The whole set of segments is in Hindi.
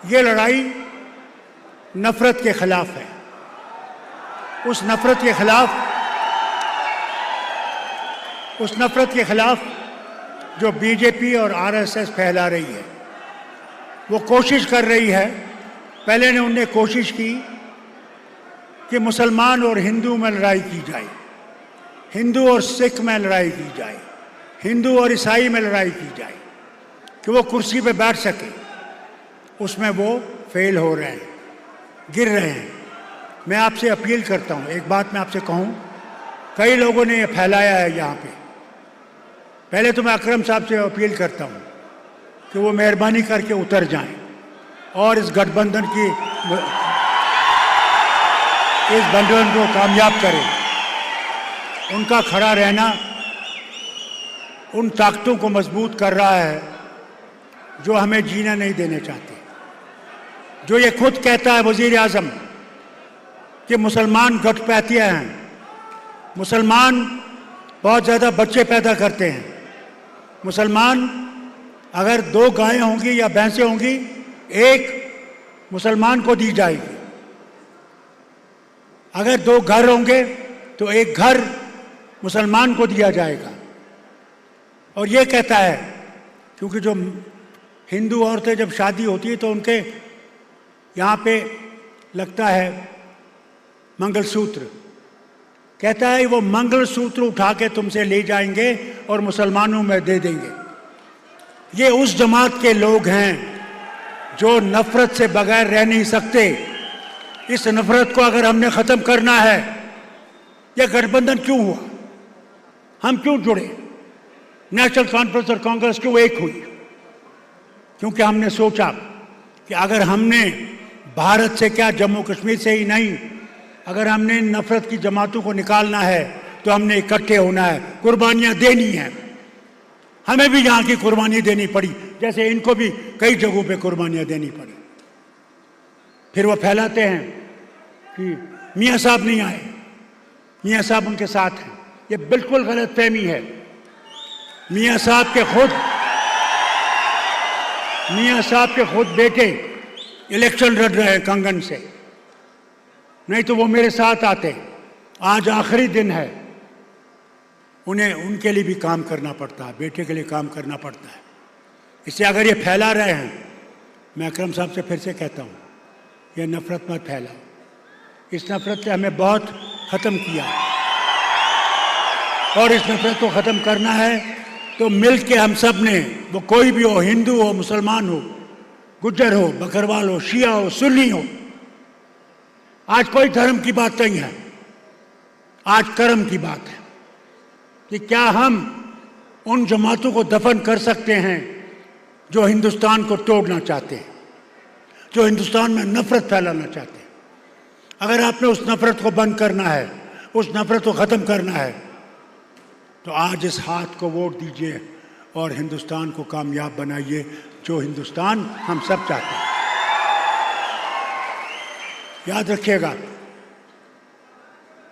ये लड़ाई नफरत के खिलाफ है। उस नफरत के खिलाफ जो बीजेपी और आरएसएस फैला रही है। वो कोशिश कर रही है, पहले ने उनने कोशिश की कि मुसलमान और हिंदू में लड़ाई की जाए, हिंदू और सिख में लड़ाई की जाए, हिंदू और ईसाई में लड़ाई की जाए कि वो कुर्सी पे बैठ सके। उसमें वो फेल हो रहे हैं, गिर रहे हैं। मैं आपसे अपील करता हूँ, एक बात मैं आपसे कहूँ, कई लोगों ने ये फैलाया है यहाँ पे। पहले तो मैं अकरम साहब से अपील करता हूँ कि वो मेहरबानी करके उतर जाएं और इस गठबंधन को कामयाब करें। उनका खड़ा रहना उन ताकतों को मजबूत कर रहा है जो हमें जीना नहीं देने चाहते। जो ये खुद कहता है वजीर आजम कि मुसलमान घटपैतिया हैं, मुसलमान बहुत ज़्यादा बच्चे पैदा करते हैं, मुसलमान अगर 2 गायें होंगी या भैंसें होंगी, एक मुसलमान को दी जाएगी। अगर 2 घर होंगे तो एक घर मुसलमान को दिया जाएगा। और ये कहता है, क्योंकि जो हिंदू औरतें जब शादी होती है तो उनके यहाँ पे लगता है मंगलसूत्र, कहता है वो मंगलसूत्र उठा के तुमसे ले जाएंगे और मुसलमानों में दे देंगे। ये उस जमात के लोग हैं जो नफरत से बगैर रह नहीं सकते। इस नफरत को अगर हमने ख़त्म करना है, यह गठबंधन क्यों हुआ, हम क्यों जुड़े, नेशनल कॉन्फ्रेंस और कांग्रेस क्यों एक हुई? क्योंकि हमने सोचा कि अगर हमने भारत से क्या, जम्मू कश्मीर से ही नहीं, अगर हमने नफरत की जमातों को निकालना है तो हमने इकट्ठे होना है, कुर्बानियाँ देनी हैं। हमें भी यहाँ की कुर्बानी देनी पड़ी, जैसे इनको भी कई जगहों पे कुर्बानियाँ देनी पड़ी। फिर वो फैलाते हैं कि मियाँ साहब नहीं आए, मियाँ साहब उनके साथ हैं। ये बिल्कुल गलत फहमी है। मियाँ साहब के खुद बेटे इलेक्शन लड़ रहे हैं कंगन से, नहीं तो वो मेरे साथ आते। आज आखिरी दिन है, उन्हें उनके लिए भी काम करना पड़ता है, बेटे के लिए काम करना पड़ता है। इससे अगर ये फैला रहे हैं, मैं अकरम साहब से फिर से कहता हूँ, ये नफरत मत फैलाओ। इस नफरत ने हमें बहुत ख़त्म किया और इस नफरत को ख़त्म करना है तो मिल के हम सब ने, वो कोई भी हो, हिंदू हो, मुसलमान हो, गुज्जर हो, बकरवाल हो, शिया हो, सुन्नी हो, आज कोई धर्म की बात नहीं है, आज कर्म की बात है कि क्या हम उन जमातों को दफन कर सकते हैं जो हिंदुस्तान को तोड़ना चाहते हैं, जो हिंदुस्तान में नफरत फैलाना चाहते हैं। अगर आपने उस नफरत को बंद करना है, उस नफरत को ख़त्म करना है, तो आज इस हाथ को वोट दीजिए और हिंदुस्तान को कामयाब बनाइए, जो हिंदुस्तान हम सब चाहते हैं। याद रखिएगा,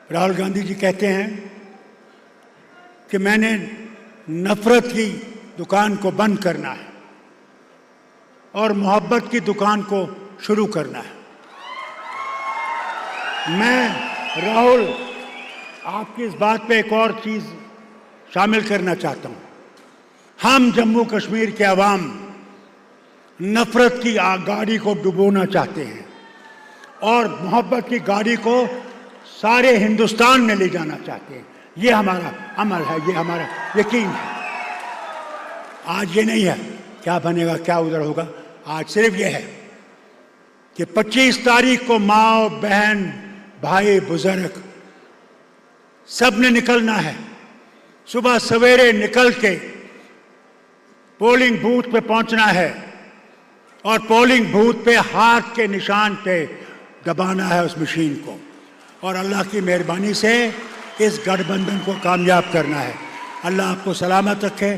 राहुल गांधी जी कहते हैं कि मैंने नफरत की दुकान को बंद करना है और मोहब्बत की दुकान को शुरू करना है। मैं राहुल आपकी इस बात पे एक और चीज़ शामिल करना चाहता हूँ। हम जम्मू कश्मीर के अवाम नफरत की गाड़ी को डुबोना चाहते हैं और मोहब्बत की गाड़ी को सारे हिंदुस्तान में ले जाना चाहते हैं। ये हमारा अमल है, ये हमारा यकीन है। आज ये नहीं है क्या बनेगा, क्या उधर होगा, आज सिर्फ ये है कि 25 तारीख को माँ बहन भाई बुजुर्ग सब ने निकलना है। सुबह सवेरे निकल के पोलिंग बूथ पे पहुंचना है और पोलिंग बूथ पे हाथ के निशान पे दबाना है उस मशीन को, और अल्लाह की मेहरबानी से इस गठबंधन को कामयाब करना है। अल्लाह आपको सलामत रखे।